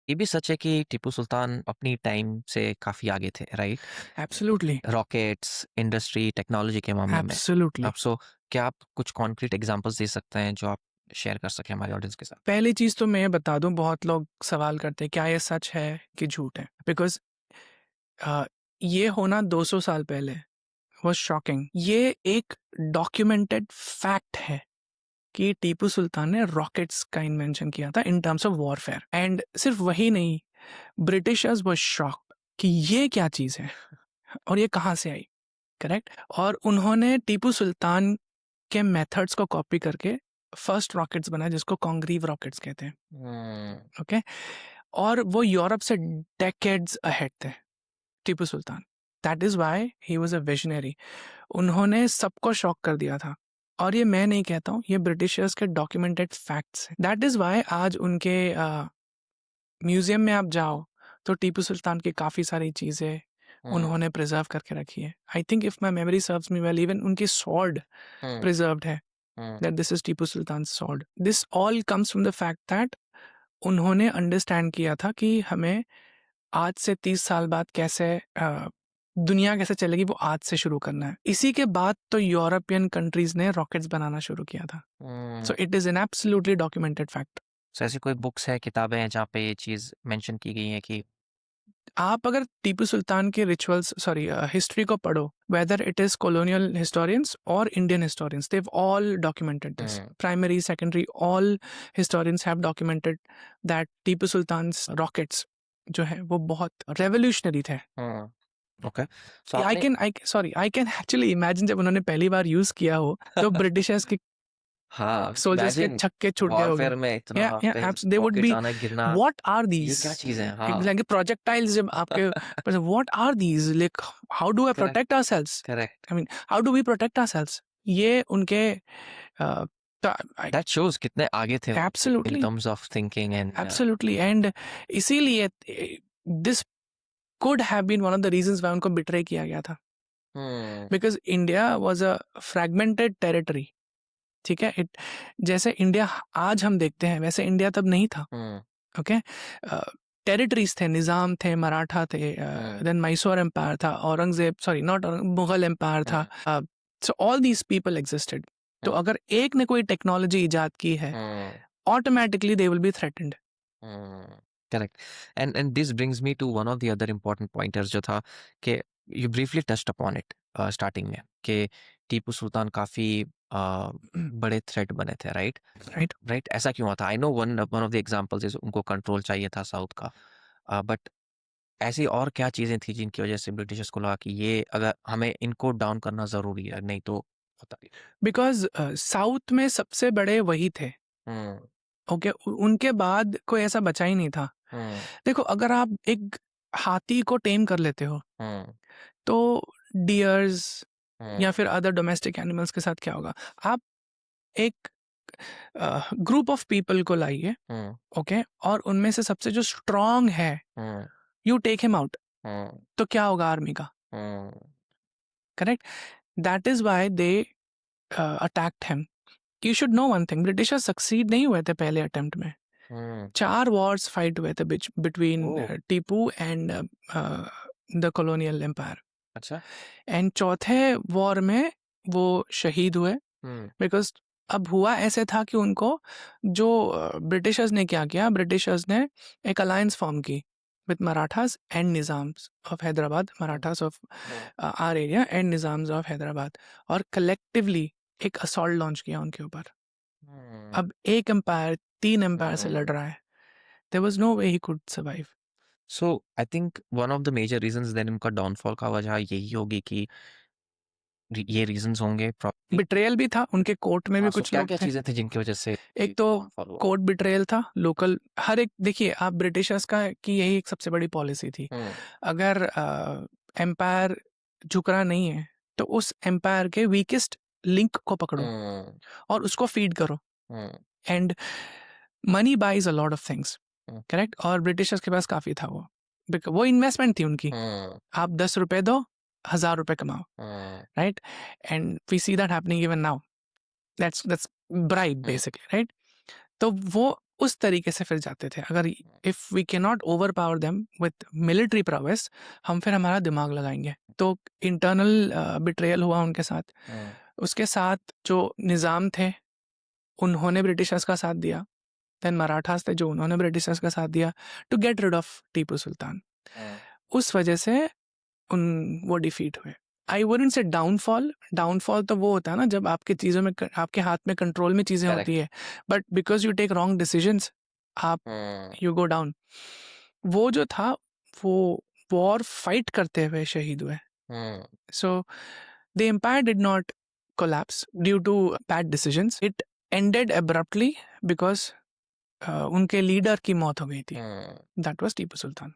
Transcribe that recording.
ये भी सच है कि टीपू सुल्तान अपनी टाइम से काफ़ी आगे थे, right? Absolutely, rockets, industry, technology के मामले में। एब्सोल्युटली। अब क्या आप कुछ कॉन्क्रीट एग्ज़ाम्पल्स दे सकते हैं जो आप शेयर कर सकें हमारे ऑडियंस के साथ? पहली चीज़ तो मैं ये बता दूँ, बहुत लोग सवाल करते हैं क्या ये सच है कि झूठ है? बिकॉज़ ये होना 200 साल पहले वाज़ शॉकिंग। ये एक डॉक्यूमेंटेड फैक्ट है कि टीपू सुल्तान ने रॉकेट्स का इन्वेंशन किया था in terms of warfare. And सिर्फ वही नहीं, ब्रिटिशर्स वाज़ शॉक्ड कि ये क्या चीज़ है और ये कहाँ से आई, करेक्ट? और उन्होंने टीपू सुल्तान के मेथड्स को कॉपी करके फर्स्ट रॉकेट्स बनाए जिसको कॉन्ग्रीव रॉकेट्स कहते हैं, हुँ, ओके? और वो यूरोप से डेकेड्स अहेड थे Tipu Sultan. That is why he was a visionary. उन्होंने सबको शॉक कर दिया था। और ये मैं नहीं कहता हूँ, ये ब्रिटिशर्स के डॉक्यूमेंटेड फैक्ट्स हैं। दैट इज़ व्हाई आज उनके म्यूज़ियम में आप जाओ तो टीपू सुल्तान की काफ़ी सारी चीज़ें हुँ, उन्होंने प्रिज़र्व करके रखी है। I think if my memory serves me well, even उनकी स्वॉर्ड हुँ, प्रिज़र्व्ड है, hmm, that this is Tipu Sultan's sword. This all comes from the fact that उन्होंने अंडरस्टैंड किया था कि हमें आज से 30 साल बाद कैसे दुनिया कैसे चलेगी वो आज से शुरू करना है। इसी के बाद तो यूरोपियन कंट्रीज़ ने रॉकेट्स बनाना शुरू किया था। Hmm. So it is an absolutely documented fact. सो ऐसी कोई बुक्स हैं, किताबें हैं जहाँ पे ये चीज़ मेंशन की गई है कि आप अगर टीपू सुल्तान के रिचुअल्स, सॉरी, हिस्ट्री को पढ़ो, whether it is colonial historians और Indian historians, they all documented this. Hmm, primary, secondary, all historians have documented that Tipu Sultan's rockets जो है वो बहुत रेवोल्यूशनरी थे। हुँ, ओके। सो आई आपने can I sorry I can actually imagine जब उन्होंने पहली बार यूज किया हो तो ब्रिटिशर्स के हाँ, सोल्जर्स के इमेजिन छक्के छूट गए होंगे। वॉरफेयर में इतना या आप या पे एब्स दे वुड रॉकेट्स बी, आना गिरना, व्हाट आर ये दीज, क्या चीज़ है? हाँ, like projectiles जब आपके what are these, like how do I correct, protect ourselves, correct. I mean how do we protect ourselves? ये उनके दैट शोज़ कितने आगे थे in absolutely, terms of thinking and absolutely. And इसीलिए this could have been one of the reasons why उनको betray किया गया था, hmm, because India was a fragmented territory. ठीक है, इट जैसे इंडिया आज हम देखते हैं वैसे इंडिया तब नहीं था, हुँ, ओके? टेरिटरीज थे, निज़ाम थे, मराठा थे, हुँ, देन मैसूर एम्पायर था, Aurangzeb, sorry not Mughal empire था। Hmm, so all these people existed. तो हुँ, अगर एक ने कोई टेक्नोलॉजी इजाद की है, hmm, automatically they will be threatened. Hmm, correct. And this brings me to one of the other important pointers जो था कि you briefly touched upon it starting में कि टीपू सुल्तान काफ़ी बड़े थ्रेट बने थे, राइट? राइट। राइट, ऐसा क्यों हुआ था? I know one one of the examples is उनको कंट्रोल चाहिए था साउथ का। बट ऐसी और क्या चीज़ें थी जिनकी वजह से ब्रिटिशर्स को लगा कि ये अगर हमें इनको डाउन करना ज़रूरी है, नहीं तो पता नहीं। बिकॉज साउथ में सबसे बड़े वही थे, हुँ, ओके? उनके बाद कोई ऐसा बचा ही नहीं था। हुँ, देखो, अगर आप एक हाथी को टेम कर लेते हो हुँ, तो डियर्स या हुँ, फिर अदर डोमेस्टिक एनिमल्स के साथ क्या होगा? आप एक ग्रुप ऑफ पीपल को लाइए, हुँ, ओके? और उनमें से सबसे जो स्ट्रांग है, hmm, you take him out, hmm, तो क्या होगा आर्मी का? Hmm, correct? That is why they attacked him. You should know one thing, Britishers succeed नहीं हुए थे पहले अटेम्प्ट में। हुँ, 4 वॉर्स फाइट हुए थे between oh! Tipu and the colonial empire. अच्छा। एंड चौथे वॉर में वो शहीद हुए, हुँ, बिकॉज अब हुआ ऐसे था कि उनको जो ब्रिटिशर्स ने क्या किया, ब्रिटिशर्स ने एक अलायंस फॉर्म की with Marathas and Nizams of Hyderabad, hmm, Marathas of hmm, our area and Nizams of Hyderabad, और कलेक्टिवली एक असॉल्ट लॉन्च किया उनके ऊपर। हुँ, अब एक एम्पायर 3 एम्पायर से लड़ हुँ। रहा है, there was no way he could survive. So I think one of the major reasons then उनका डाउनफॉल का वजह यही होगी कि ये रीज़न्स होंगे प्रॉबब्ली। बिट्रेयल भी था, उनके कोर्ट में भी हाँ, सो कुछ लोग क्या-क्या थे। चीज़ें थी जिनकी वजह से एक तो डाउनफॉल हुआ? कोर्ट बिट्रेयल था, लोकल हर एक, देखिए आप ब्रिटिशर्स का की यही एक सबसे बड़ी पॉलिसी थी। हुँ, अगर एम्पायर झुक रहा नहीं है तो उस एम्पायर के वीकेस्ट लिंक को पकड़ो हुँ, और उसको फीड करो। Hmm, and money buys a lot of things, hmm, correct? और ब्रिटिशर्स के पास काफ़ी था वो, वो इन्वेस्टमेंट थी उनकी। हुँ, आप 10 रुपए दो, 1000 रुपए कमाओ, hmm, right? And we see that happening even now. That's bribe hmm, basically, right? तो वो उस तरीके से फिर जाते थे। अगर if we can not overpower them with military prowess, हम फिर हमारा दिमाग लगाएंगे। तो इंटरनल बिट्रेयल हुआ उनके साथ। उसके साथ जो निज़ाम थे उन्होंने ब्रिटिशर्स का साथ दिया। देन मराठास थे जो उन्होंने ब्रिटिशर्स का साथ दिया to get rid of Tipu Sultan. उस वजह से वो डिफीट हुए। आई वुडंट से डाउनफॉल तो वो होता है ना जब आपके चीज़ों में आपके हाथ में कंट्रोल में चीज़ें होती है, but because you take wrong decisions आप यू गो डाउन। वो जो था वो वॉर फाइट करते हुए शहीद हुए। So the empire did not collapse due to bad decisions, it ended abruptly because उनके लीडर की मौत हो गई थी। That was Tipu Sultan.